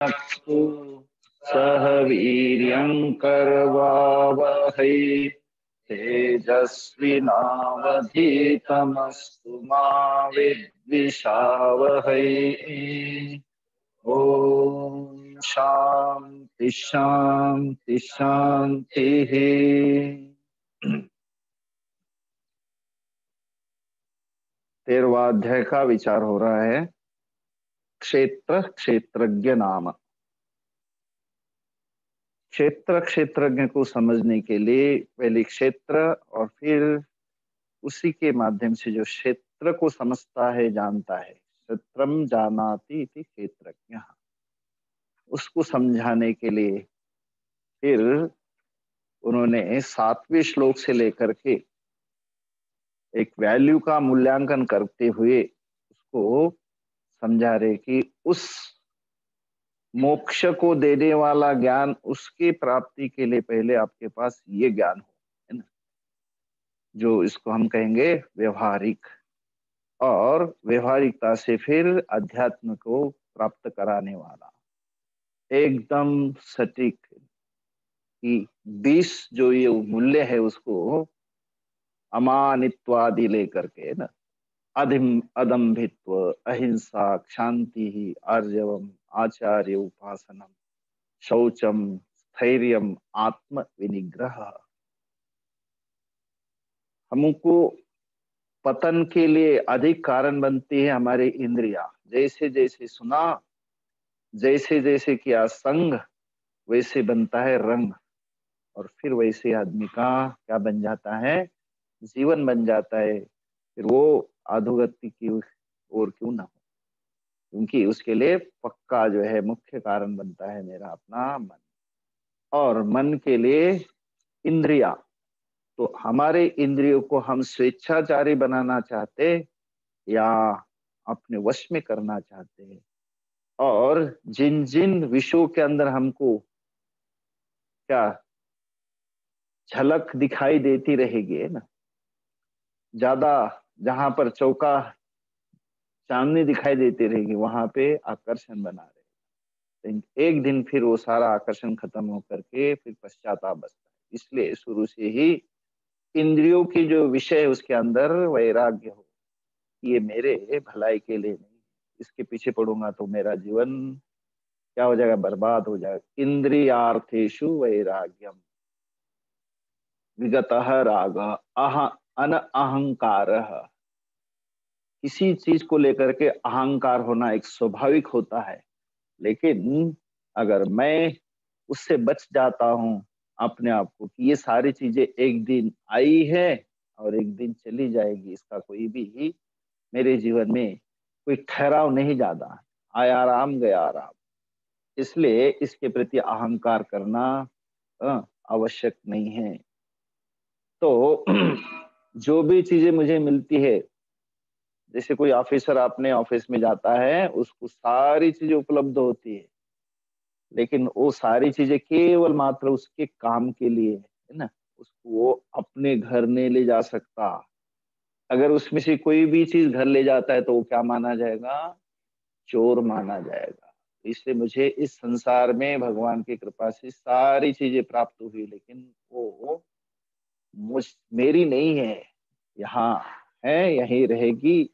तत्तु सह वीर्यं करवावहै तेजस्विनावधीतमस्तु मा विद्विषावहै। ओम शांति शांति शांति। 13वां अध्याय का विचार हो रहा है। क्षेत्र क्षेत्रज्ञ नाम। क्षेत्र क्षेत्रज्ञ को समझने के लिए पहले क्षेत्र और फिर उसी के माध्यम से जो क्षेत्र को समझता है, जानता है, क्षेत्रम जानाति इति क्षेत्रज्ञ, उसको समझाने के लिए फिर उन्होंने 7वें श्लोक से लेकर के एक वैल्यू का मूल्यांकन करते हुए उसको समझा रहे कि उस मोक्ष को देने वाला ज्ञान, उसकी प्राप्ति के लिए पहले आपके पास ये ज्ञान हो, है ना, जो इसको हम कहेंगे व्यवहारिक, और व्यवहारिकता से फिर अध्यात्म को प्राप्त कराने वाला एकदम सटीक कि 20 जो ये मूल्य है उसको अमानित्वादि लेकर के ना, अदम्भित्व, अहिंसा, क्षांति, आर्जवम, आचार्य उपासनम, शौचम, स्थैर्यम, आत्म विनिग्रह। हमको पतन के लिए अधिक कारण बनती है हमारे इंद्रिया। जैसे जैसे सुना, जैसे जैसे किया संग, वैसे बनता है रंग, और फिर वैसे आदमी का क्या बन जाता है, जीवन बन जाता है। फिर वो अधोगति की ओर क्यों ना हो, क्योंकि उसके लिए पक्का जो है मुख्य कारण बनता है मेरा अपना मन। और मन के लिए इंद्रिया, तो हमारे इंद्रियों को हम स्वेच्छाचारी बनाना चाहते या अपने वश में करना चाहते हैं, और जिन जिन विषयों के अंदर हमको क्या झलक दिखाई देती रहेगी, है ना, ज्यादा जहां पर चौका चांदनी दिखाई देती रहेगी वहां पे आकर्षण बना रहे। एक दिन फिर वो सारा आकर्षण खत्म होकर के फिर पश्चाताप बचता है। इसलिए शुरू से ही इंद्रियों की जो विषय है उसके अंदर वैराग्य हो, ये मेरे भलाई के लिए नहीं, इसके पीछे पड़ूंगा तो मेरा जीवन क्या हो जाएगा, बर्बाद हो जाएगा। इंद्रियार्थेषु वैराग्यम विगतः राग अन अहंकार। किसी चीज को लेकर के अहंकार होना एक स्वाभाविक होता है, लेकिन अगर मैं उससे बच जाता हूं अपने आप को कि ये सारी चीजें एक दिन आई है और एक दिन चली जाएगी, इसका कोई भी मेरे जीवन में कोई ठहराव नहीं जाता, आया आराम गया आराम, इसलिए इसके प्रति अहंकार करना आवश्यक नहीं है। तो जो भी चीजें मुझे मिलती है, जैसे कोई ऑफिसर अपने ऑफिस में जाता है, उसको सारी चीजें उपलब्ध होती है, लेकिन वो सारी चीजें केवल मात्र उसके काम के लिए है ना, उसको वो अपने घर नहीं ले जा सकता। अगर उसमें से कोई भी चीज घर ले जाता है तो वो क्या माना जाएगा, चोर माना जाएगा। इसलिए मुझे इस संसार में भगवान की कृपा से सारी चीजें प्राप्त हुई, लेकिन वो मुझ मेरी नहीं है, यहाँ है, यहीं रहेगी,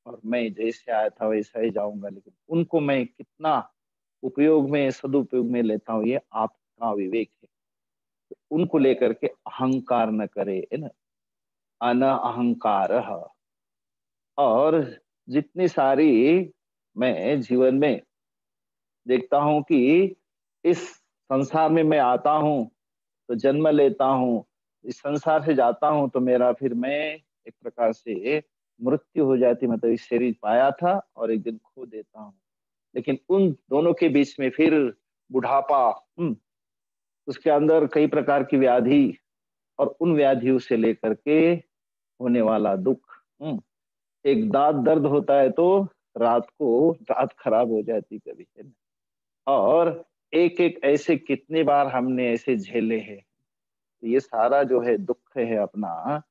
और मैं जैसे आया था वैसा ही जाऊंगा। लेकिन उनको मैं कितना उपयोग में, सदुपयोग में लेता हूँ, ये आपका विवेक है। उनको लेकर के अहंकार न करे, है ना, अन अहंकार। और जितनी सारी मैं जीवन में देखता हूं कि इस संसार में मैं आता हूं तो जन्म लेता हूं, इस संसार से जाता हूं तो मेरा फिर मैं एक प्रकार से मृत्यु हो जाती, मतलब इस शरीर पाया था और एक दिन खो देता हूं। लेकिन उन दोनों के बीच में फिर बुढ़ापा, उसके अंदर कई प्रकार की व्याधि, और उन व्याधियों से लेकर के होने वाला दुख। एक दांत दर्द होता है तो रात को दांत खराब हो जाती कभी, है ना, और एक एक ऐसे कितनी बार हमने ऐसे झेले हैं। तो ये सारा जो है दुख है अपना,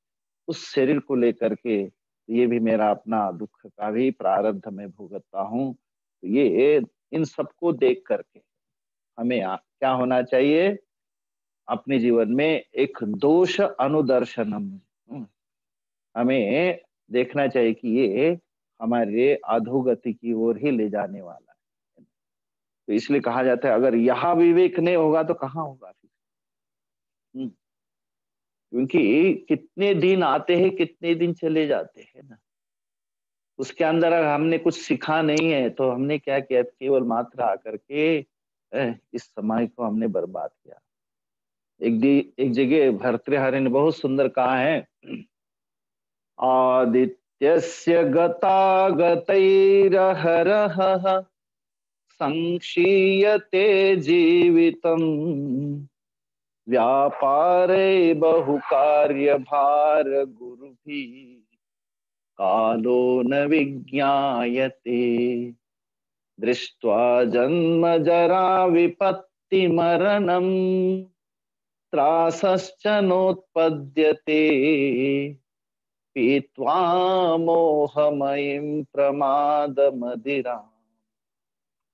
उस शरीर को लेकर के, ये भी मेरा अपना दुख का भी प्रारब्ध मैं भुगतता हूँ। तो ये इन सबको देख करके हमें क्या होना चाहिए, अपने जीवन में एक दोष अनुदर्शनम, हमें देखना चाहिए कि ये हमारे अधोगति की ओर ही ले जाने वाला है। तो इसलिए कहा जाता है अगर यहाँ विवेक नहीं होगा तो कहाँ होगा फिर। क्योंकि कितने दिन आते हैं, कितने दिन चले जाते हैं ना, उसके अंदर अगर हमने कुछ सीखा नहीं है तो हमने क्या किया, केवल मात्र आकर के इस समय को हमने बर्बाद किया। एक जगह भर्तृहरि ने बहुत सुंदर कहा है, आदित्यस्य गतागतैरहरः संक्षीयते जीवितम् व्यापारे बहुकार्य भार गुरुभिः कालो न विज्ञायते दृष्ट्वा जन्म जरा विपत्ति मरणम त्रासश्च नोत्पद्यते पीत्वा मोहमयीं प्रमाद मदिरा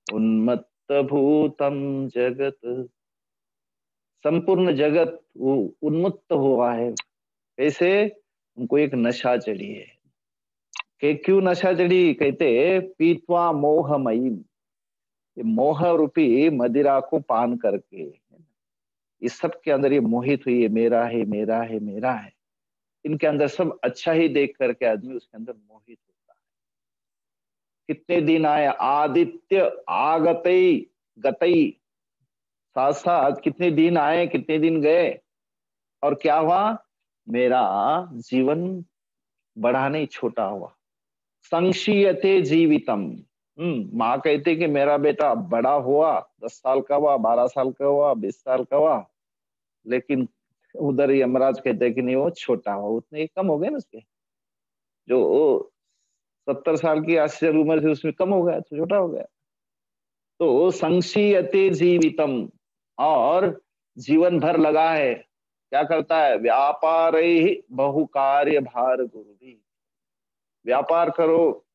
उन्मत्त भूतम जगत। संपूर्ण जगत वो उन्मुक्त हुआ है। कैसे? उनको एक नशा चढ़ी है। कि क्यों नशा चढ़ी? कहते पीत्वा मोहमयीं, मोह रूपी मदिरा को पान करके इस सब के अंदर ये मोहित हुई है, मेरा है मेरा है मेरा है। इनके अंदर सब अच्छा ही देख करके आदमी उसके अंदर मोहित होता है। कितने दिन आए, आदित्य आगतई गतई, साथ साथ कितने दिन आए कितने दिन गए, और क्या हुआ, मेरा जीवन बढ़ा नहीं छोटा हुआ। संशीयते जीवितम, माँ कहते कि मेरा बेटा बड़ा हुआ, 10 साल का हुआ, 12 साल का हुआ, 20 साल का हुआ, लेकिन उधर यमराज कहते कि नहीं वो छोटा हुआ, उतने कम हो गए ना उसके, जो 70 साल की 80 उम्र थी उसमें कम हो गया, तो छोटा हो गया। तो संशीयते जीवितम, और जीवन भर लगा है, क्या करता है, व्यापार ही बहुकार्य भार गुरु भी, व्यापार करो,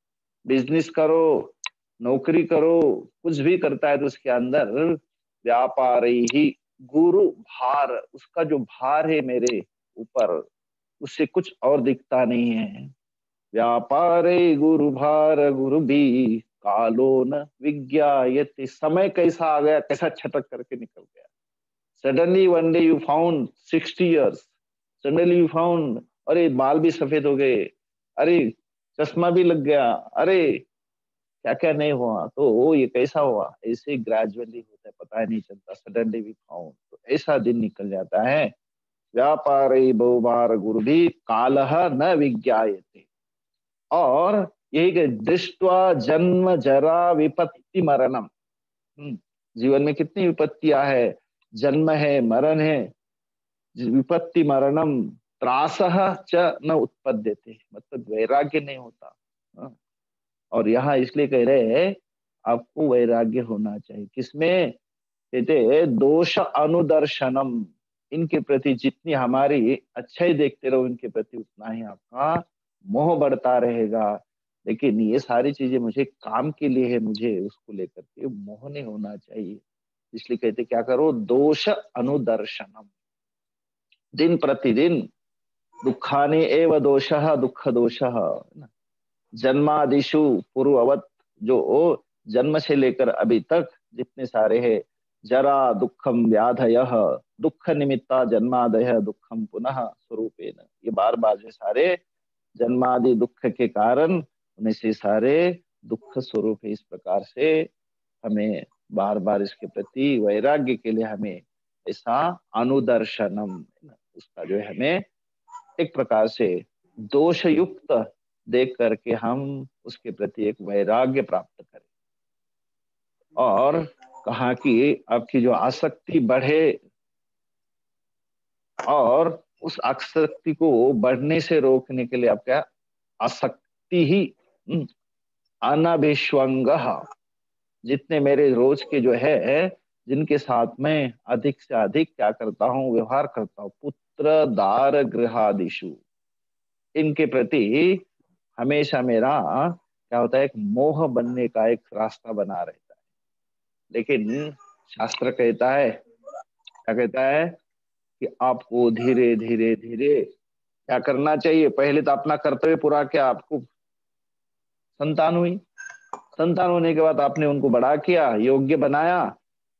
बिजनेस करो, नौकरी करो, कुछ भी करता है तो उसके अंदर व्यापार ही गुरु भार, उसका जो भार है मेरे ऊपर उससे कुछ और दिखता नहीं है। व्यापारे गुरु भार गुरु भी कालो न विज्ञायते, समय कैसा आ गया, कैसा छटक करके निकल गया। Suddenly one day you found 60 years, suddenly you found अरे बाल भी सफेद हो गए, अरे चश्मा भी लग गया, अरे क्या क्या नहीं हुआ। तो वो ये कैसा हुआ, ऐसे ग्रेजुअली होता है, पता ही नहीं चलता, सडनली वी फाउंड, तो ऐसा दिन निकल जाता है। व्यापारे बहुबार गुरु भी कालह न विज्ञायते, और यही कि दृष्टवा जन्म जरा विपत्ति मरणम, जीवन में कितनी विपत्तियां है, जन्म है, मरण है, विपत्ति मरणम त्रासः च न उत्पद्यते, मतलब वैराग्य नहीं होता। हाँ। और यहाँ इसलिए कह रहे हैं आपको वैराग्य होना चाहिए, किसमें, कहते दोष अनुदर्शनम, इनके प्रति जितनी हमारी अच्छाई देखते रहो इनके प्रति उतना ही आपका मोह बढ़ता रहेगा। लेकिन ये सारी चीजें मुझे काम के लिए है, मुझे उसको लेकर के मोह नहीं होना चाहिए। इसलिए कहते क्या करो, दोष अनुदर्शनम, दिन प्रतिदिन दुखाने एव दोषः दुख दोषः, जन्मादिशु पूर्ववत, जो जन्म से लेकर अभी तक जितने सारे हैं, जरा दुखम व्याधयः, दुख निमित्ता जन्मादय दुखम पुनः स्वरूपेण, ये बार बार जो सारे जन्मादि दुख के कारण उन्हें से सारे दुख स्वरूप है। इस प्रकार से हमें बार बार इसके प्रति वैराग्य के लिए हमें ऐसा अनुदर्शनम, उसका जो है हमें एक प्रकार से दोष युक्त देख करके हम उसके प्रति एक वैराग्य प्राप्त करें। और कहा कि आपकी जो आसक्ति बढ़े, और उस आसक्ति को बढ़ने से रोकने के लिए आप क्या, आसक्ति ही अनभिष्वंग, जितने मेरे रोज के जो है, जिनके साथ में अधिक से अधिक क्या करता हूँ, व्यवहार करता हूँ, पुत्र दार गृहादिशु, इनके प्रति हमेशा मेरा क्या होता है, एक मोह बनने का एक रास्ता बना रहता है। लेकिन शास्त्र कहता है, क्या कहता है कि आपको धीरे धीरे धीरे क्या करना चाहिए। पहले तो अपना कर्तव्य पूरा किया, आपको संतान हुई, संतान होने के बाद आपने उनको बड़ा किया, योग्य बनाया,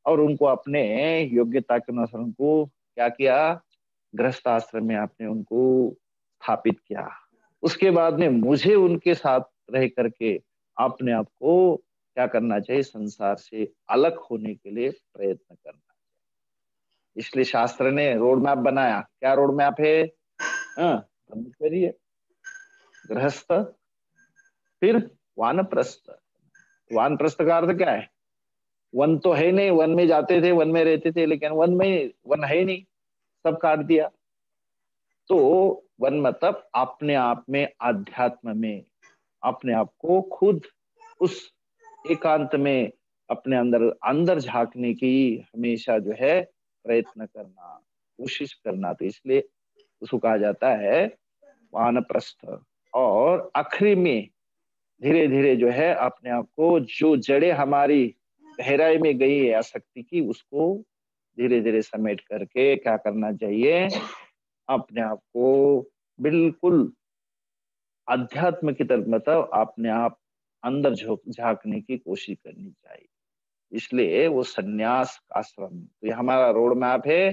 और उनको अपने योग्यता के अनुसार उनको क्या किया, गृहस्थ आश्रम में आपने उनको स्थापित किया। उसके बाद में मुझे उनके साथ रह करके अपने आप को क्या करना चाहिए, संसार से अलग होने के लिए प्रयत्न करना। इसलिए शास्त्र ने रोड मैप बनाया। क्या रोड मैप है? हाँ, ब्रह्मचर्य, गृहस्थ, फिर वानप्रस्थ। वानप्रस्थ का अर्थ क्या है? वन तो है नहीं, वन में जाते थे, वन में रहते थे, लेकिन वन है नहीं, सब काट दिया। तो वन मतलब अपने आप में, आध्यात्म में अपने आप को खुद उस एकांत में अपने अंदर अंदर झांकने की हमेशा जो है प्रयत्न करना, कोशिश करना। तो इसलिए उसको कहा जाता है वानप्रस्थ। और आखिरी में धीरे धीरे जो है अपने आप को, जो जड़ें हमारी गहराई में गई है आसक्ति की, उसको धीरे धीरे समेट करके क्या करना चाहिए, अपने आप को बिल्कुल अध्यात्म की तरफ, मतलब अपने आप अंदर झांकने की कोशिश करनी चाहिए। इसलिए वो सन्यास आश्रम, तो ये हमारा रोड मैप है।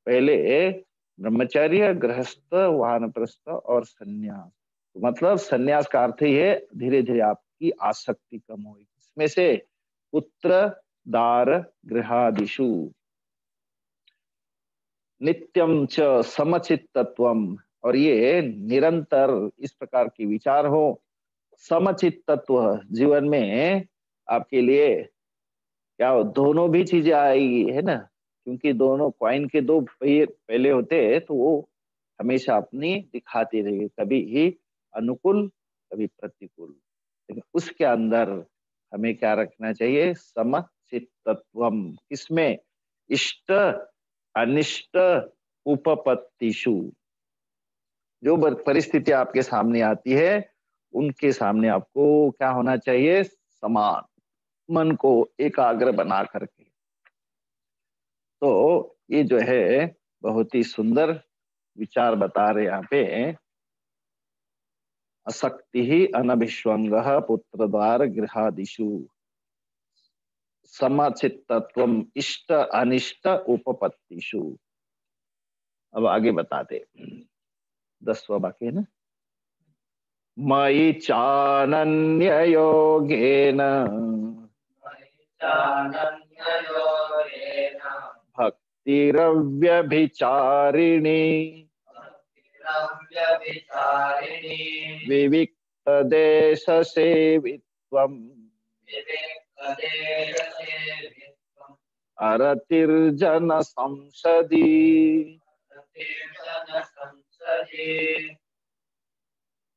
पहले ब्रह्मचर्य, गृहस्थ, वानप्रस्थ और सन्यास। तो मतलब सन्यास का अर्थ ही है धीरे धीरे आपकी आसक्ति कम होगी। इसमें से पुत्र दार गृहादिषु नित्यम च समचित्तत्वम, और ये निरंतर इस प्रकार के विचार हो। समचित्तत्व जीवन में आपके लिए क्या हो, दोनों भी चीजें आएगी, है ना। क्योंकि दोनों कॉइन के दो पहिए पहले होते हैं, तो वो हमेशा अपनी दिखाती रहेगी, कभी ही अनुकूल, कभी प्रतिकूल। लेकिन उसके अंदर हमें क्या रखना चाहिए, समचित्तत्वम। किसमें? इष्ट अनिष्ट उपपत्तिषु। जो परिस्थिति आपके सामने आती है, उनके सामने आपको क्या होना चाहिए, समान, मन को एकाग्र बना करके। तो ये जो है बहुत ही सुंदर विचार बता रहे यहाँ पे। असक्ति ही अनभिष्वंग पुत्रद्वार गृहादिषु समचित्तत्वम इष्ट अनिष्ट उपपत्तिषु। अब आगे बताते, 10वां बाकी है ना। मयि चानन्य योगेन भक्तिरव्यभिचारिणी विविक्त देश सेवित्वम् अरतिर्जन संसदि।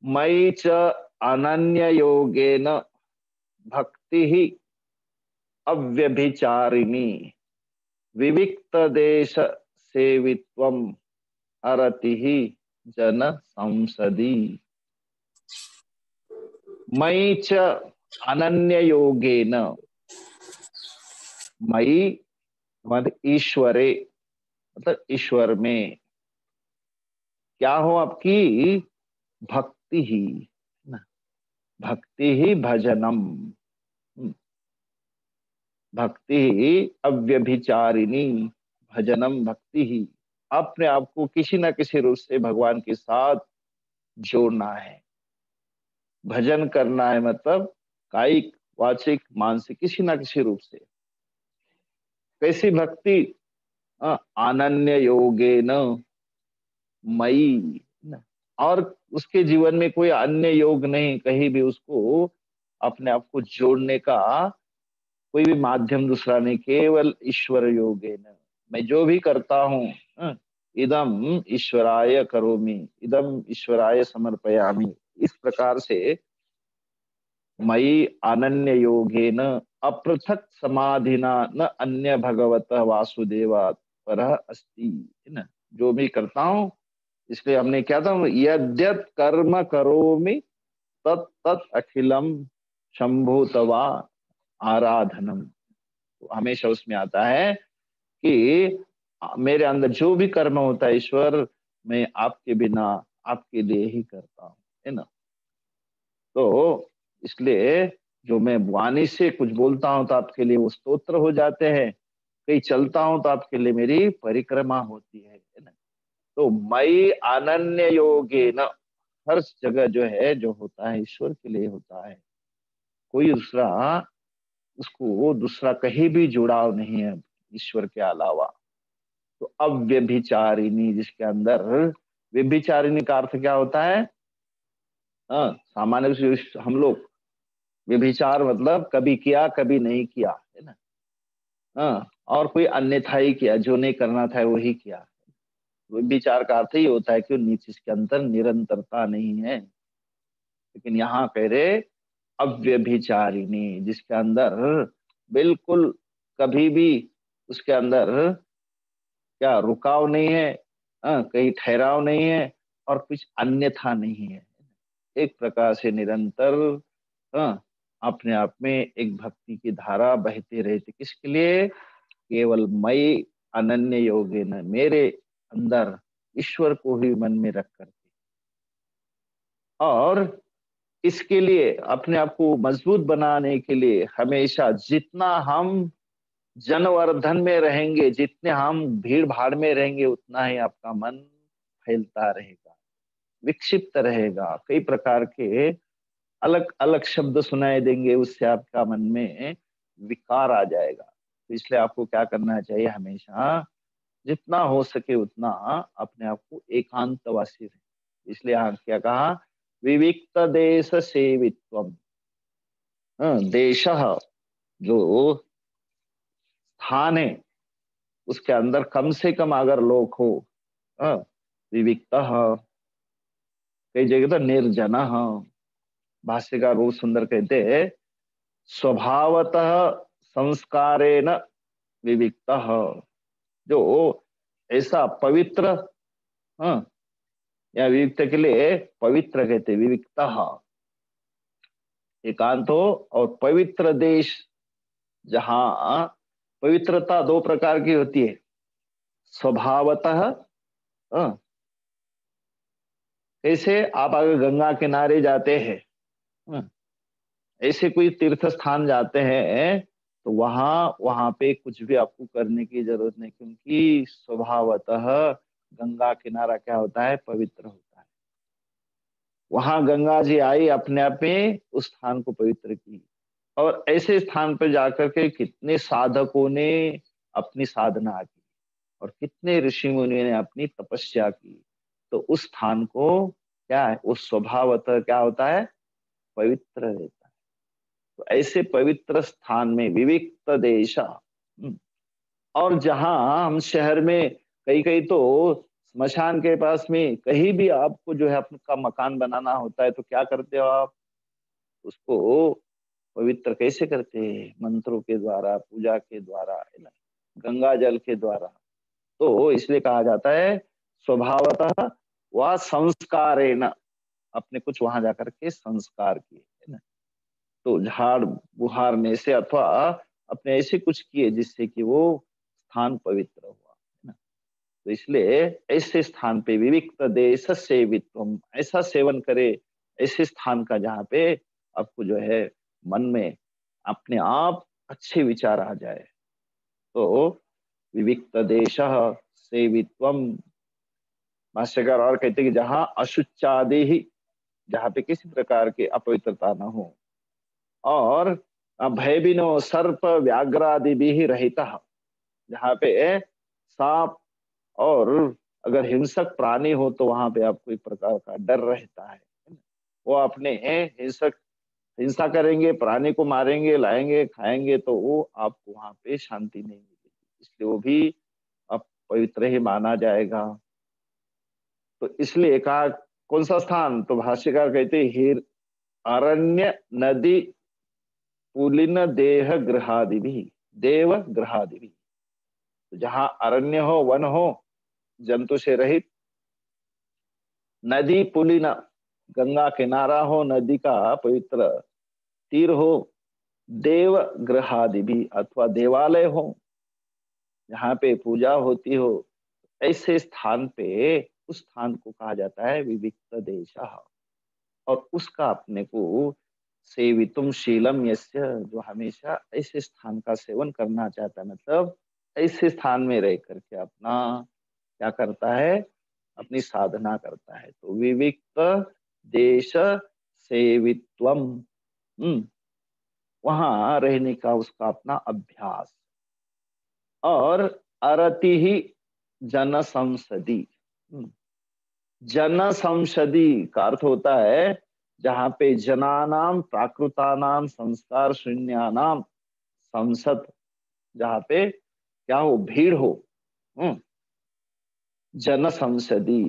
मयि च अनन्य योगेन भक्ति ही अव्यभिचारिणी विविक्त देश सेवित्वम् अरति ही जन संसदि। मयि च अनन्य योगेन, मयि मतलब ईश्वरे, मतलब ईश्वर में क्या हो आपकी, भक्ति ही ना, भक्ति ही भजनम, भक्ति ही अव्यभिचारिणी, भजनम भक्ति ही। अपने आप को किसी ना किसी रूप से भगवान के साथ जोड़ना है, भजन करना है, मतलब कायिक वाचिक मानसिक किसी ना किसी रूप से। कैसी भक्ति? अनन्य योगेन मई न, और उसके जीवन में कोई अन्य योग नहीं, कहीं भी उसको अपने आप को जोड़ने का कोई भी माध्यम दूसरा नहीं, केवल ईश्वर योगेन। मैं जो भी करता हूँ, इदम ईश्वराय करोमि, इदम ईश्वराय समर्पयामि, इस प्रकार से मयि अनन्य योगेन अपृथक समाधिना न अन्य भगवत वासुदेवा पर अस्ति, है ना। जो भी करता हूँ, इसलिए हमने क्या था, यद्यत कर्म करोमि तत् तत् अखिलम शंभु तवा आराधनम। हमेशा उसमें आता है कि मेरे अंदर जो भी कर्म होता है ईश्वर, मैं आपके बिना आपके लिए ही करता हूँ, है ना। तो इसलिए जो मैं वाणी से कुछ बोलता हूँ तो आपके लिए वो स्तोत्र हो जाते हैं, कहीं चलता हूँ तो आपके लिए मेरी परिक्रमा होती है ना। तो मई अनन्य योगे न, हर जगह जो है जो होता है ईश्वर के लिए होता है, कोई दूसरा, उसको दूसरा कहीं भी जुड़ाव नहीं है ईश्वर के अलावा। तो अव्यभिचारिणी, जिसके अंदर व्यभिचारिणी का अर्थ क्या होता है? हाँ, सामान्य रूप से हम लोग व्यभिचार मतलब कभी किया कभी नहीं किया, है ना। हाँ, और कोई अन्यथा ही किया, जो नहीं करना था वही किया। व्यभिचार का अर्थ ही होता है कि नीचे इसके अंदर निरंतरता नहीं है। लेकिन यहाँ कह रहे अव्यभिचारिणी, जिसके अंदर बिल्कुल कभी भी उसके अंदर क्या रुकाव नहीं है, कहीं ठहराव नहीं है, और कुछ अन्यथा नहीं है। एक प्रकार से निरंतर, हाँ, अपने आप में एक भक्ति की धारा बहती रहती। किसके लिए? केवल मई अनन्य योगे न, मेरे अंदर ईश्वर को ही मन में रख करके। और इसके लिए अपने आप को मजबूत बनाने के लिए हमेशा जितना हम जनवर्धन में रहेंगे, जितने हम भीड़ भाड़ में रहेंगे, उतना ही आपका मन फैलता रहेगा, विक्षिप्त रहेगा, कई प्रकार के अलग अलग शब्द सुनाई देंगे, उससे आपका मन में विकार आ जाएगा। तो इसलिए आपको क्या करना चाहिए? हमेशा जितना हो सके उतना अपने आप को एकांतवासी रहे। इसलिए यहाँ क्या कहा? विविक्त देश सेवित्वम। देश जो स्थान है, उसके अंदर कम से कम अगर लोग हो, विविक्त, कई जगह तो निर्जन, भाष्यकार बहुत सुंदर कहते हैं, स्वभावतः संस्कारेण विविक्त, जो ऐसा पवित्र, हाँ, या विविक्त के लिए पवित्र कहते, विविक्त एकांत हो, और पवित्र देश, जहां पवित्रता दो प्रकार की होती है। स्वभावतः, हाँ, ऐसे आप अगर गंगा किनारे जाते हैं, हाँ, ऐसे कोई तीर्थ स्थान जाते हैं, तो वहां वहां पे कुछ भी आपको करने की जरूरत नहीं, क्योंकि स्वभावतः गंगा किनारा क्या होता है? पवित्र होता है। वहां गंगा जी आई, अपने आप में उस स्थान को पवित्र की। और ऐसे स्थान पर जाकर के कितने साधकों ने अपनी साधना की, और कितने ऋषि मुनियों ने अपनी तपस्या की। तो उस स्थान को क्या है? उस स्वभावतः क्या होता है? पवित्र रहता है। तो ऐसे पवित्र स्थान में विविक्त देश, और जहां हम शहर में कहीं कहीं तो स्मशान के पास में कहीं भी आपको जो है आपका मकान बनाना होता है, तो क्या करते हो आप? उसको पवित्र कैसे करते हैं? मंत्रों के द्वारा, पूजा के द्वारा, है ना, गंगा जल के द्वारा। तो इसलिए कहा जाता है स्वभावतः व संस्कारेण, अपने कुछ वहां जाकर के संस्कार किए, है ना। तो झाड़ बुहारने से अथवा अपने ऐसे कुछ किए जिससे कि वो स्थान पवित्र हुआ, है ना। तो इसलिए ऐसे स्थान पे विविक्त देश सेवित्वम, ऐसा सेवन करे ऐसे स्थान का जहाँ पे आपको जो है मन में अपने आप अच्छे विचार आ जाए। तो विविक्त देश सेवित्वम, भाष्यकार और कहते हैं कि जहाँ अशुचादि ही, जहाँ पे किसी प्रकार की अपवित्रता न हो, और भयबिनो सर्प व्याघ्रादि भी ही रहिता, जहाँ पे सांप और अगर हिंसक प्राणी हो तो वहां पे आपको एक प्रकार का डर रहता है। वो अपने हिंसक हिंसा करेंगे, प्राणी को मारेंगे, लाएंगे, खाएंगे, तो वो आपको वहां पे शांति नहीं मिलेगी। इसलिए वो भी अब पवित्र ही माना जाएगा। तो इसलिए कहा कौन सा स्थान? तो भाष्यकार कहते हैं हिर अरण्य नदी पुलिन देह गृहादि भी, देव गृहादि भी। तो जहाँ अरण्य हो, वन हो, जंतु से रहित, नदी पुलिन, गंगा किनारा हो, नदी का पवित्र तीर हो, देव गृहादि भी अथवा देवालय हो, जहाँ पे पूजा होती हो, ऐसे स्थान पे उस स्थान को कहा जाता है विविक्त देशः। और उसका अपने को सेवितुम शीलम यस्य, जो हमेशा ऐसे स्थान का सेवन करना चाहता है, मतलब ऐसे स्थान में रह करके अपना क्या करता है, अपनी साधना करता है। तो विविक्त देश सेवित्वम, वहां रहने का उसका अपना अभ्यास। और अरति ही जन संसदी, जन संसदी का अर्थ होता है जहाँ पे जनानाम प्राकृतानाम संस्कार शून्यानाम संसद, जहाँ पे क्या हो, भीड़ हो। हम्म, जन संसदी,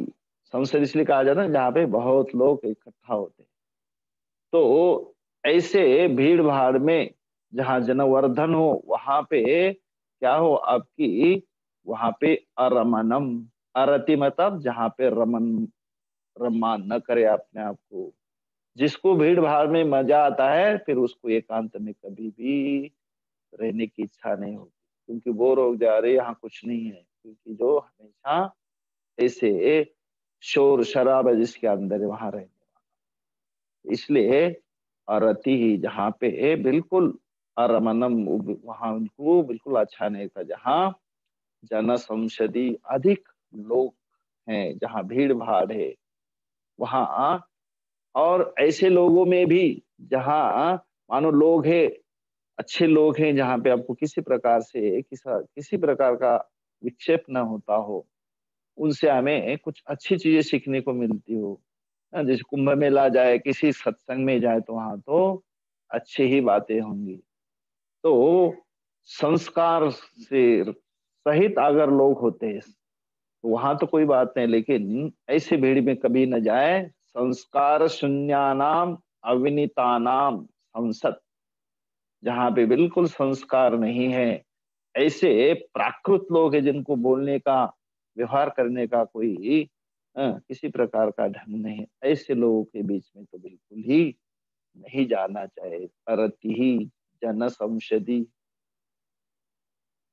संसद इसलिए कहा जाता है जहाँ पे बहुत लोग इकट्ठा होते हैं। तो ऐसे भीड़ भाड़ में जहाँ जनवर्धन हो, वहां पे क्या हो आपकी, वहां पे अरमनम, अरति मतलब जहाँ पे रमन, रमान न करे अपने आप को। जिसको भीड़ भाड़ में मजा आता है, फिर उसको एकांत में कभी भी रहने की इच्छा नहीं होती, क्योंकि बोर हो जा रहे यहाँ कुछ नहीं है। क्योंकि जो हमेशा ऐसे शोर शराबा जिसके अंदर है, वहां रहने, इसलिए अरति ही जहाँ पे बिल्कुल अरमनम, वहां उनको बिल्कुल अच्छा नहीं था, जहाँ जन संसदी अधिक लोग हैं, जहाँ भीड़ भाड़ है वहां। और ऐसे लोगों में भी जहाँ मानो लोग हैं, अच्छे लोग हैं, जहाँ पे आपको किसी प्रकार से किसी प्रकार का विक्षेप न होता हो, उनसे हमें कुछ अच्छी चीजें सीखने को मिलती हो। जैसे कुंभ मेला जाए, किसी सत्संग में जाए, तो वहां तो अच्छी ही बातें होंगी। तो संस्कार से सहित अगर लोग होते हैं तो वहां तो कोई बात नहीं, लेकिन ऐसे भीड़ में कभी न जाए। संस्कार शून्यानाम अविनीतानाम संसद, जहाँ पे बिल्कुल संस्कार नहीं है, ऐसे प्राकृत लोग हैं जिनको बोलने का, व्यवहार करने का कोई किसी प्रकार का ढंग नहीं है, ऐसे लोगों के बीच में तो बिल्कुल ही नहीं जाना चाहिए। अरति ही जन संसदी,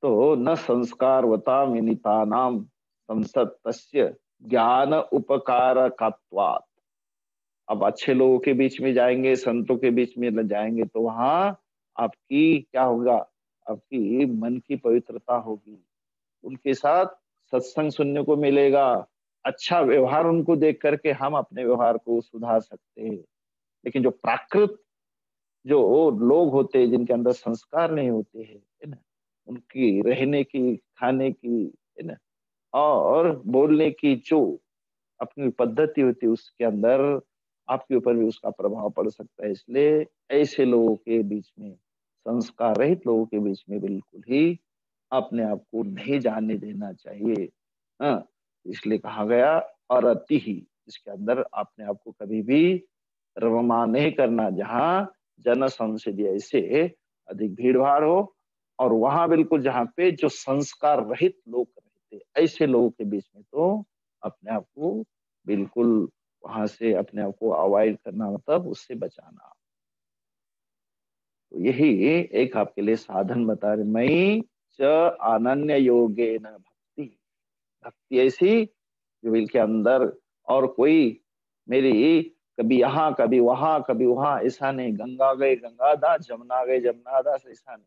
तो न संस्कारवता विनितानाम संसद तस्य ज्ञान उपकारकत्वात्। अब अच्छे लोगों के बीच में जाएंगे, संतों के बीच में जाएंगे, तो वहां आपकी क्या होगा, आपकी मन की पवित्रता होगी, उनके साथ सत्संग सुनने को मिलेगा, अच्छा व्यवहार उनको देख करके हम अपने व्यवहार को सुधार सकते हैं। लेकिन जो प्राकृत जो लोग होते हैं, जिनके अंदर संस्कार नहीं होते हैं, है ना, उनकी रहने की, खाने की, है ना, और बोलने की जो अपनी पद्धति होती है, उसके अंदर आपके ऊपर भी उसका प्रभाव पड़ सकता है। इसलिए ऐसे लोगों के बीच में, संस्कार रहित लोगों के बीच में बिल्कुल ही अपने आप को नहीं जाने देना चाहिए। हाँ, इसलिए कहा गया और अति ही, इसके अंदर अपने आप को कभी भी रममा नहीं करना, जहाँ जन संसदीय ऐसे अधिक भीड़ भाड़ हो, और वहां बिल्कुल जहाँ पे जो संस्कार रहित लोग रहते, ऐसे लोगों के बीच में तो अपने आप को बिल्कुल वहां से अपने आप को अवॉइड करना, मतलब उससे बचाना। तो यही एक आपके लिए साधन बता रहे, मई च अनन्य योगेन भक्ति, भक्ति ऐसी जो बिल के अंदर और कोई मेरी कभी यहाँ कभी वहां कभी वहां, ऐसा नहीं, गंगा गए गंगादास, जमुना गए जमुनादास, ऐसा नहीं।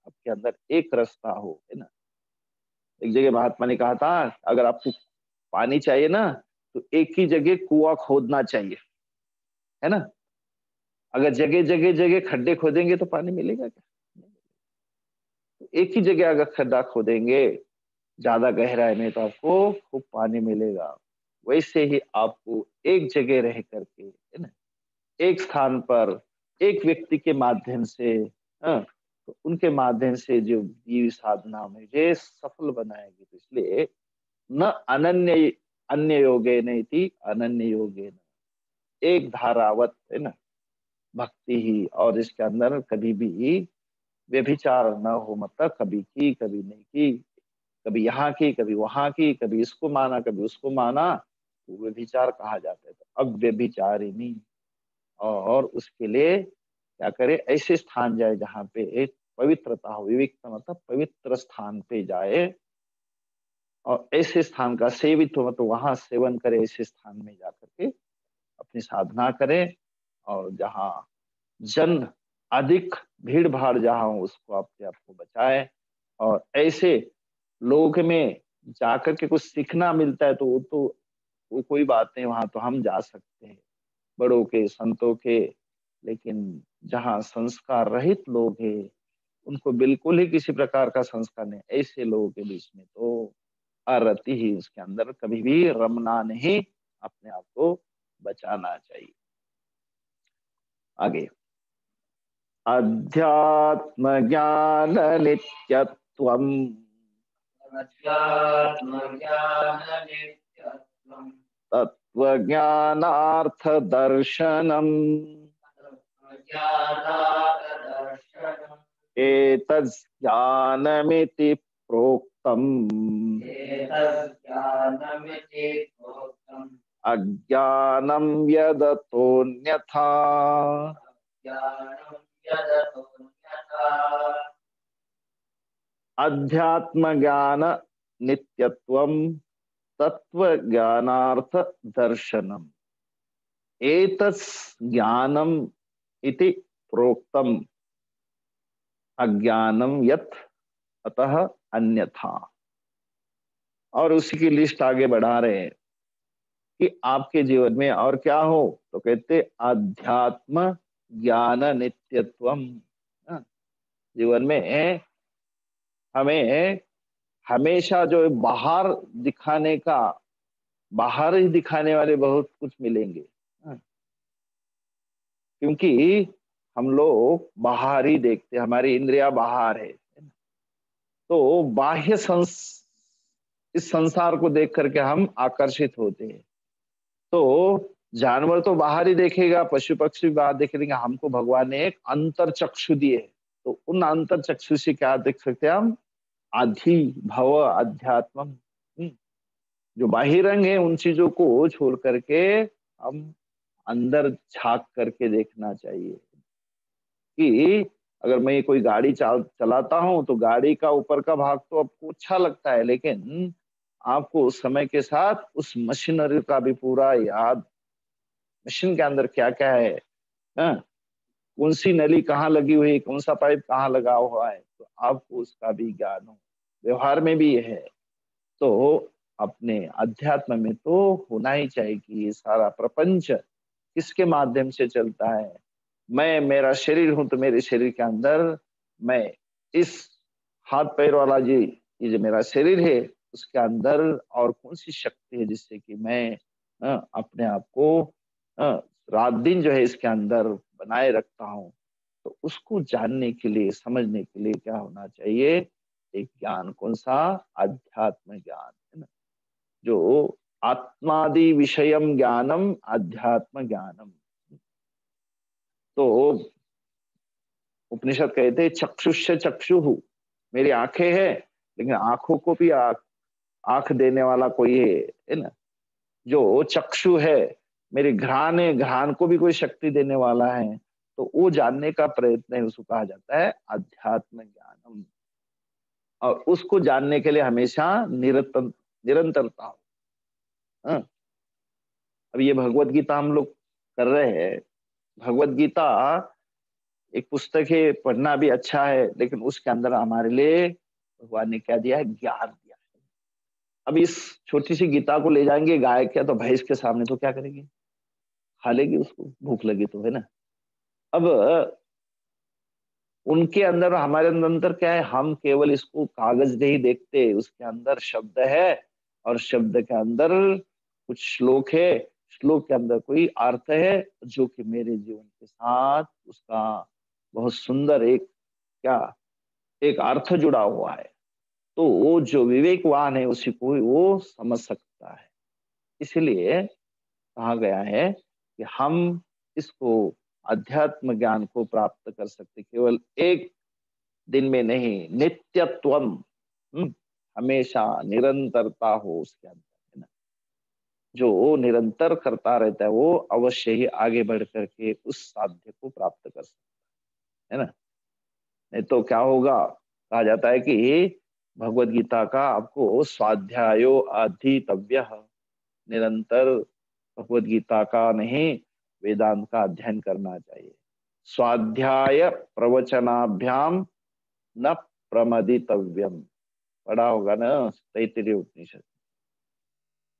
आपके अंदर एक रास्ता हो, है ना। एक जगह महात्मा ने कहा था, अगर आपको पानी चाहिए ना, तो एक ही जगह कुआं खोदना चाहिए, है ना। अगर जगह जगह जगह खड्डे खोदेंगे तो पानी मिलेगा क्या? तो एक ही जगह अगर खड्डा खोदेंगे ज्यादा गहराई में, तो आपको खूब पानी मिलेगा। वैसे ही आपको एक जगह रह करके, है ना, एक स्थान पर एक व्यक्ति के माध्यम से, हाँ, तो उनके माध्यम से जो जीव साधना में ये सफल बनाएगी। तो इसलिए न अनन्य, अन्य योगे नहीं थी, अनन्य योगे न, एक धारावत, है ना, भक्ति ही, और इसके अंदर कभी भी व्यभिचार न हो, मतलब कभी की कभी नहीं की, कभी यहाँ की कभी वहां की, कभी इसको माना कभी उसको माना, तो व्यभिचार कहा जाता है। तो अब व्यभिचारिणी, और उसके लिए क्या करे, ऐसे स्थान जाए जहाँ पे एक पवित्रता हो, विविकता मतलब पवित्र स्थान पे जाए, और ऐसे स्थान का सेवित हो, मतलब वहां सेवन करे, ऐसे स्थान में जाकर के अपनी साधना करे। और जहाँ जन अधिक भीड़ भाड़ जहाँ हो, उसको अपने आप को बचाए। और ऐसे लोग में जाकर के कुछ सीखना मिलता है तो वो कोई बात नहीं, वहां तो हम जा सकते हैं, बड़ों के, संतों के। लेकिन जहाँ संस्कार रहित लोग हैं, उनको बिल्कुल ही किसी प्रकार का संस्कार नहीं, ऐसे लोगों के बीच में तो अरति ही, उसके अंदर कभी भी रमना नहीं, अपने आप को बचाना चाहिए। आगे, अध्यात्म ज्ञान नित्यत्वम तत्व ज्ञानार्थ दर्शनम एतत् ज्ञानमिति प्रोक्तम अज्ञानम यदतोऽन्यथा अध्यात्म ज्ञान नित्यत्वम तत्व ज्ञानार्थ दर्शनम एतत् ज्ञानम इति प्रोक्तम अज्ञानम यत् अतः अन्यथा। और उसी की लिस्ट आगे बढ़ा रहे हैं कि आपके जीवन में और क्या हो, तो कहते अध्यात्म ज्ञान नित्यत्वम। हाँ, जीवन में हमें हमेशा जो बाहर दिखाने का, बाहर ही दिखाने वाले बहुत कुछ मिलेंगे। हाँ, क्योंकि हम लोग बाहर ही देखते, हमारी इंद्रिया बाहर है। तो बाह्य इस संसार को देख करके हम आकर्षित होते हैं। तो जानवर तो बाहर ही देखेगा, पशु पक्षी भी बाहर देखेंगे, हमको भगवान ने एक अंतर चक्षु दिए। तो उन अंतर चक्षु से क्या देख सकते हैं हम, आधि भव अध्यात्म। जो बाहिरंग है उन चीजों को छोड़ करके हम अंदर झांक करके देखना चाहिए। कि अगर मैं कोई गाड़ी चलाता हूं तो गाड़ी का ऊपर का भाग तो आपको अच्छा लगता है, लेकिन आपको उस समय के साथ उस मशीनरी का भी पूरा याद, मशीन के अंदर क्या क्या है, हाँ? कौन सी नली कहाँ लगी हुई है, कौन सा पाइप कहाँ लगा हुआ है, तो आपको उसका भी ज्ञान हो। व्यवहार में भी यह है। तो अपने अध्यात्म में तो होना ही चाहिए कि ये सारा प्रपंच किसके माध्यम से चलता है। मैं मेरा शरीर हूं तो मेरे शरीर के अंदर मैं इस हाथ पैर वाला जी, ये जो मेरा शरीर है, उसके अंदर और कौन सी शक्ति है जिससे कि मैं अपने आप को रात दिन जो है इसके अंदर बनाए रखता हूँ। तो उसको जानने के लिए, समझने के लिए क्या होना चाहिए, एक ज्ञान, कौन सा, अध्यात्म ज्ञान, है ना। जो आत्मादि विषयम ज्ञानम अध्यात्म ज्ञानम। तो उपनिषद कहते हैं चक्षुष चक्षु, मेरी आंखें हैं, लेकिन आंखों को भी आंख देने वाला कोई है ना। जो चक्षु है, मेरे घ्राण है, घ्राण को भी कोई शक्ति देने वाला है। तो वो जानने का प्रयत्न है, उसको कहा जाता है अध्यात्म ज्ञानम। और उसको जानने के लिए हमेशा निरंतरता हो। हाँ? अब ये भगवत गीता हम लोग कर रहे हैं। भगवत गीता एक पुस्तक है, पढ़ना भी अच्छा है, लेकिन उसके अंदर हमारे लिए भगवान ने क्या दिया है, ज्ञान दिया है। अब इस छोटी सी गीता को ले जाएंगे गाय क्या तो भैंस के सामने, तो क्या करेगी, खा लेगी, उसको भूख लगी तो, है ना। अब उनके अंदर हमारे अंदर क्या है, हम केवल इसको कागज नहीं देखते, उसके अंदर शब्द है, और शब्द के अंदर कुछ श्लोक है, श्लोक के अंदर कोई अर्थ है, जो कि मेरे जीवन के साथ उसका बहुत सुंदर एक क्या, एक अर्थ जुड़ा हुआ है। तो वो जो विवेकवान है उसी को वो समझ सकता है। इसलिए कहा गया है कि हम इसको, अध्यात्म ज्ञान को प्राप्त कर सकते केवल एक दिन में नहीं, नित्यत्वम। हमेशा निरंतरता हो उसके अंदर, है ना। जो निरंतर करता रहता है वो अवश्य ही आगे बढ़ करके उस साध्य को प्राप्त कर सकता है ना। नहीं तो क्या होगा, कहा जाता है कि भगवत गीता का आपको स्वाध्यायो अधीतव्य, निरंतर भगवत गीता का नहीं वेदांत का अध्ययन करना चाहिए। स्वाध्याय प्रवचनाभ्याम न प्रमदितव्यम, पढ़ा होगा ना तैत्तिरीय उपनिषद।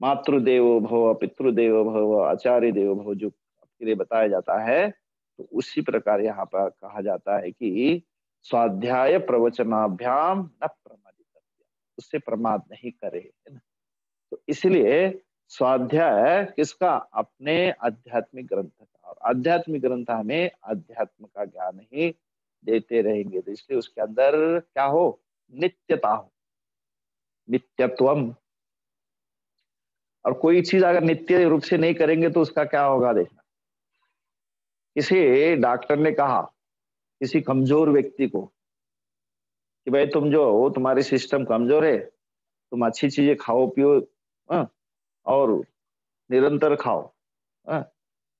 मातृदेवो भव, पितृदेवो भव, आचार्य देवो भव जो आपके लिए बताया जाता है, तो उसी प्रकार यहाँ पर कहा जाता है कि स्वाध्याय प्रवचनाभ्याम न प्रमादितव्य, उससे प्रमाद नहीं करे, है ना। तो इसलिए स्वाध्याय किसका, अपने आध्यात्मिक ग्रंथ का, और आध्यात्मिक ग्रंथ हमें अध्यात्म का ज्ञान ही देते रहेंगे, तो इसलिए उसके अंदर क्या हो, नित्यता हो, नित्यत्वम। और कोई चीज अगर नित्य रूप से नहीं करेंगे तो उसका क्या होगा, देखना। किसी डॉक्टर ने कहा किसी कमजोर व्यक्ति को कि भाई तुम जो हो, तुम्हारी सिस्टम कमजोर है, तुम अच्छी चीजें खाओ पियो, हाँ, और निरंतर खाओ, हाँ,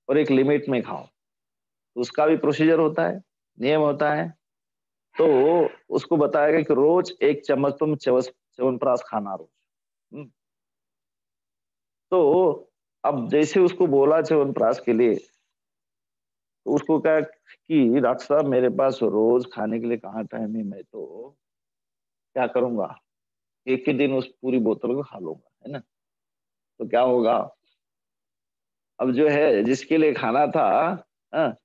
और एक लिमिट में खाओ, तो उसका भी प्रोसीजर होता है, नियम होता है। तो उसको बताएगा कि रोज 1 चम्मच तुम च्यवनप्राश खाना रोज। हम्म, तो अब जैसे उसको बोला च्यवनप्राश के लिए, तो उसको क्या कि डॉक्टर साहब मेरे पास रोज खाने के लिए कहाँ टाइम है, मैं तो क्या करूंगा, एक ही दिन उस पूरी बोतल को खा लूंगा, है ना। तो क्या होगा, अब जो है जिसके लिए खाना था, हाँ,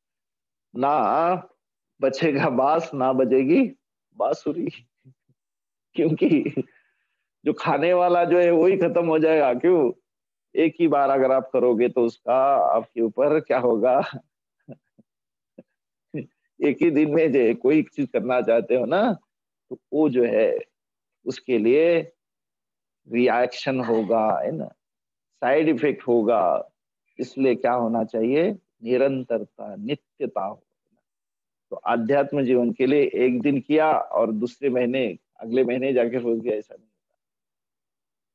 ना बचेगा बांस ना बजेगी बांसुरी, क्योंकि जो खाने वाला जो है वही खत्म हो जाएगा। क्यों, एक ही बार अगर आप करोगे तो उसका आपके ऊपर क्या होगा, एक ही दिन में जो है कोई चीज करना चाहते हो ना, तो वो जो है उसके लिए रिएक्शन होगा, है ना, साइड इफेक्ट होगा। इसलिए क्या होना चाहिए, निरंतरता, नित्यता हो। तो आध्यात्म जीवन के लिए एक दिन किया और दूसरे महीने अगले महीने जाके हो गया, ऐसा नहीं।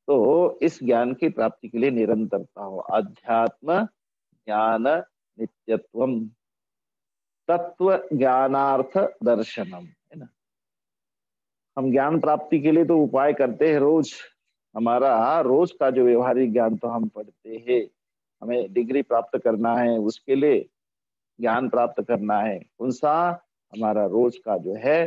तो इस ज्ञान की प्राप्ति के लिए निरंतरता हो। अध्यात्म ज्ञान नित्यत्वम, तत्व ज्ञानार्थ दर्शनम, है ना। हम ज्ञान प्राप्ति के लिए तो उपाय करते हैं रोज, हमारा रोज का जो व्यवहारिक ज्ञान तो हम पढ़ते हैं। हमें डिग्री प्राप्त करना है, उसके लिए ज्ञान प्राप्त करना है, कौन सा, हमारा रोज का जो है,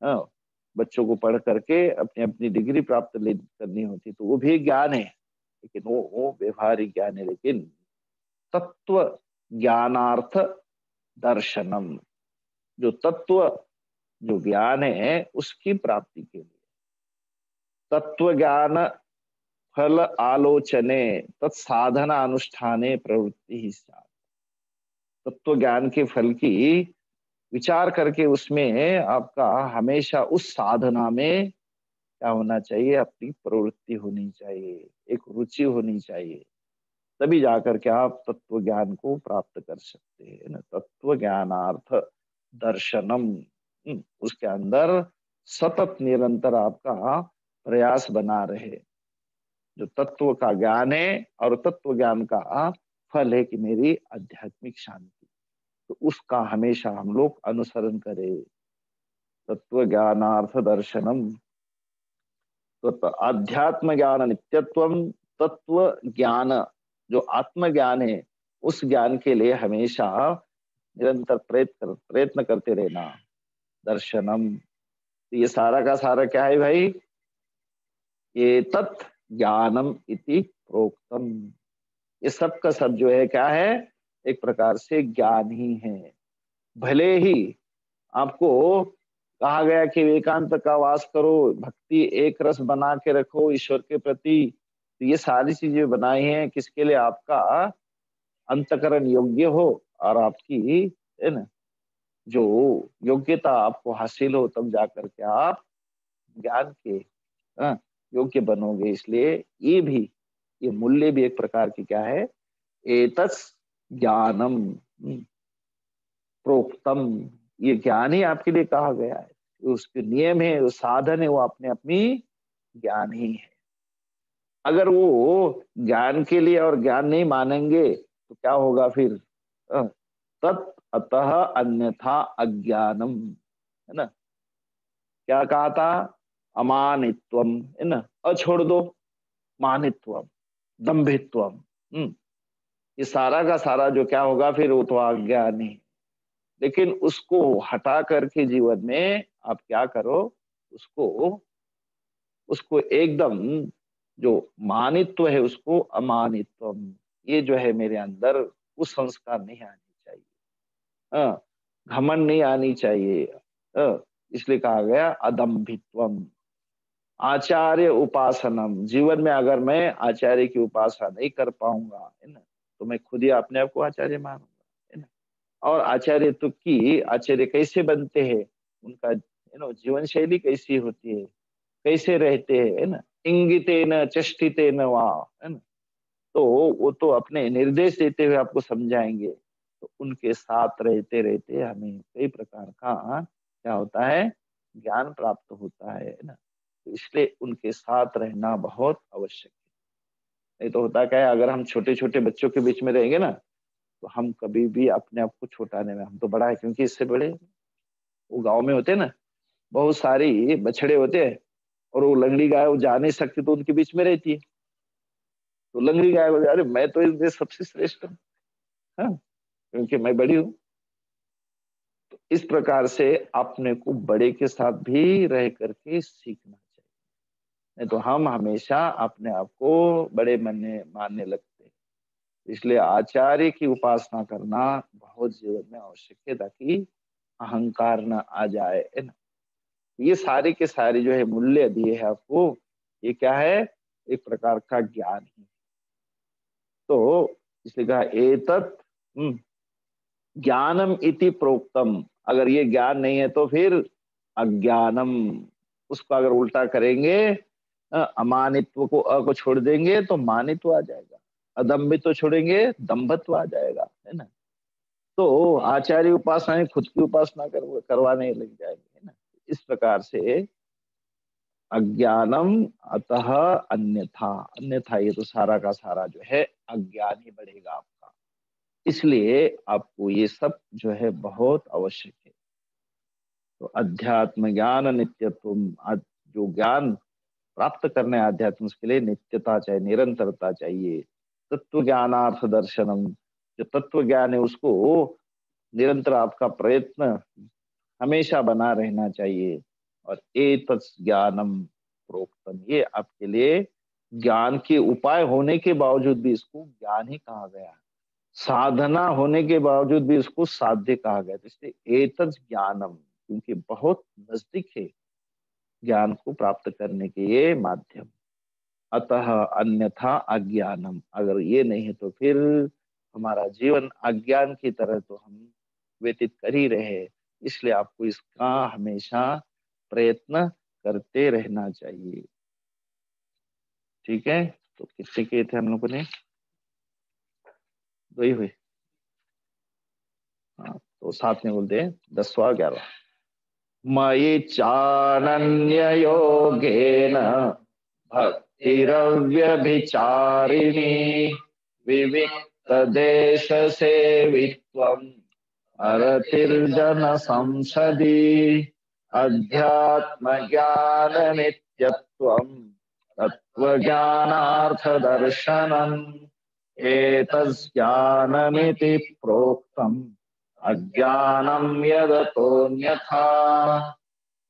हाँ, बच्चों को पढ़ करके अपनी अपनी डिग्री प्राप्त करनी होती, तो वो भी ज्ञान है, लेकिन वो व्यवहारिक ज्ञान है। लेकिन तत्व ज्ञानार्थ दर्शनम, जो तत्व जो ज्ञान है उसकी प्राप्ति के लिए तत्व ज्ञान फल आलोचने तत्साधना अनुष्ठाने प्रवृत्ति ही स्यात्। तत्व ज्ञान के फल की विचार करके उसमें आपका हमेशा उस साधना में क्या होना चाहिए, अपनी प्रवृत्ति होनी चाहिए, एक रुचि होनी चाहिए, तभी जाकर के आप तत्व ज्ञान को प्राप्त कर सकते हैं ना। तत्व ज्ञानार्थ दर्शनम, उसके अंदर सतत निरंतर आपका प्रयास बना रहे। जो तत्व का ज्ञान है और तत्व ज्ञान का फल है कि मेरी आध्यात्मिक शांति, तो उसका हमेशा हम लोग अनुसरण करें। तत्व ज्ञानार्थ दर्शनम, तो आध्यात्म ज्ञान नित्यत्वम, तत्व ज्ञान जो आत्म ज्ञान है उस ज्ञान के लिए हमेशा निरंतर प्रयत्न करते रहना। दर्शनम, तो ये सारा का सारा क्या है भाई, ये तत् ज्ञानम इति प्रोक्तम, ये सब का सब जो है क्या है, एक प्रकार से ज्ञान ही है। भले ही आपको कहा गया कि एकांत का वास करो, भक्ति एक रस बना के रखो ईश्वर के प्रति, तो ये सारी चीजें बनाई हैं किसके लिए, आपका अंतकरण योग्य हो और आपकी, है ना, जो योग्यता आपको हासिल हो, तब जाकर के आप ज्ञान के, हाँ, योग्य बनोगे। इसलिए ये भी, ये मूल्य भी एक प्रकार की क्या है, एतस् ज्ञानम प्रोक्तम, ये ज्ञान ही आपके लिए कहा गया है, उसके नियम है, वो साधन है, वो अपने अपनी ज्ञान ही है। अगर वो ज्ञान के लिए और ज्ञान नहीं मानेंगे तो क्या होगा फिर, तत् अतः अन्यथा अज्ञानम, है ना। क्या कहा था? अमानित्वम, है ना, छोड़ दो, मानित्वम, दंभित्वम। ये सारा का सारा जो क्या होगा फिर, वो तो अज्ञान है। लेकिन उसको हटा करके जीवन में आप क्या करो, उसको उसको एकदम, जो मानित्व है उसको अमानित्वम, ये जो है मेरे अंदर उस संस्कार नहीं आनी चाहिए। हाँ, घमंड नहीं आनी चाहिए। इसलिए कहा गया अदम्भित्वम। आचार्य उपासनम, जीवन में अगर मैं आचार्य की उपासना नहीं कर पाऊंगा, है ना, तो मैं खुद ही अपने आप को आचार्य मानूंगा, है ना। और आचार्य तो की आचार्य कैसे बनते हैं, उनका जीवन शैली कैसी होती है, कैसे रहते हैं, है ना। इंगितेन चष्टितेन वा, है ना। तो वो तो अपने निर्देश देते हुए आपको समझाएंगे। तो उनके साथ रहते रहते हमें कई प्रकार का क्या होता है, ज्ञान प्राप्त होता है ना। तो इसलिए उनके साथ रहना बहुत आवश्यक है। नहीं तो होता क्या है, अगर हम छोटे छोटे बच्चों के बीच में रहेंगे ना, तो हम कभी भी अपने आप को छुटाने में, हम तो बड़ा है क्योंकि इससे बड़े, वो गांव में होते हैं ना, बहुत सारी बछड़े होते हैं, और वो लंगड़ी गाय वो जा नहीं सकती तो उनके बीच में रहती है। तो लंगड़ी गाय बोले, अरे मैं तो इस देश सबसे श्रेष्ठ हूँ, हाँ, क्योंकि मैं बड़ी हूँ। तो इस प्रकार से अपने को बड़े के साथ भी रह करके सीखना चाहिए। नहीं तो हम हमेशा अपने आप को बड़े मानने लगते हैं। इसलिए आचार्य की उपासना करना बहुत जीवन में आवश्यक है, ताकि अहंकार न आ जाए, है ना। ये सारे के सारे जो है मूल्य दिए है आपको, ये क्या है, एक प्रकार का ज्ञान ही। तो इसलिए कहा एतत् ज्ञानम इति प्रोक्तम। अगर ये ज्ञान नहीं है तो फिर अज्ञानम। उसको अगर उल्टा करेंगे, अमानित्व को अ को छोड़ देंगे तो मानित्व आ जाएगा, अदम्भित्व छोड़ेंगे दम्भत्व आ जाएगा, है ना। तो आचार्य उपासना खुद की उपासना करवाने लग जाएंगे, है ना। इस प्रकार से अज्ञानम अतः अन्यथा, अन्यथा ये तो सारा का सारा जो है अज्ञान ही बढ़ेगा आपका। इसलिए आपको ये सब जो है बहुत आवश्यक है। तो अध्यात्म ज्ञान नित्यत्व, जो ज्ञान प्राप्त करने आध्यात्म, उसके लिए नित्यता चाहिए, निरंतरता चाहिए। तत्व ज्ञानार्थ दर्शनम, जो तत्व ज्ञान है उसको निरंतर आपका प्रयत्न हमेशा बना रहना चाहिए। और एतत् ज्ञानम प्रोक्तम, ये आपके लिए ज्ञान के उपाय होने के बावजूद भी इसको ज्ञान ही कहा गया, साधना होने के बावजूद भी इसको साध्य कहा गया। तो इसलिए एतत् ज्ञानम, क्योंकि बहुत नजदीक है ज्ञान को प्राप्त करने के ये माध्यम। अतः अन्यथा अज्ञानम, अगर ये नहीं है तो फिर हमारा जीवन अज्ञान की तरह तो हम व्यतीत कर ही रहे। इसलिए आपको इसका हमेशा प्रयत्न करते रहना चाहिए। ठीक है, तो कितने किए थे हम लोगों ने? दो ही हुए। हाँ, तो साथ में बोलते हैं 10वां 11वां। मयि चानन्ययोगेन भक्तिरव्यभिचारिणी विविक्तदेशसेवित्वम् अरतिर्जन संसदि अध्यात्मज्ञाननित्यत्वम् तत्त्वज्ञानार्थदर्शनम् एतज्ज्ञानमिति प्रोक्तम् अज्ञानं यदतोऽन्यथा।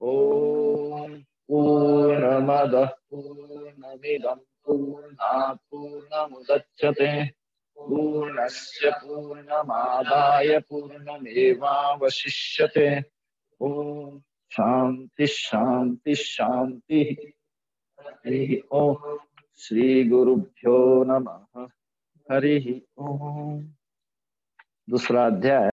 ॐ पूर्णमदः पूर्णमिदं पूर्णात् पूर्णमुदच्यते पूर्णस्य पूर्णमादाय पूर्णमेवावशिष्यते। ॐ शान्ति शान्ति शान्तिः। हरिः ॐ। श्री गुरुभ्यो नमः। हरिः ॐ। दूसरा अध्याय।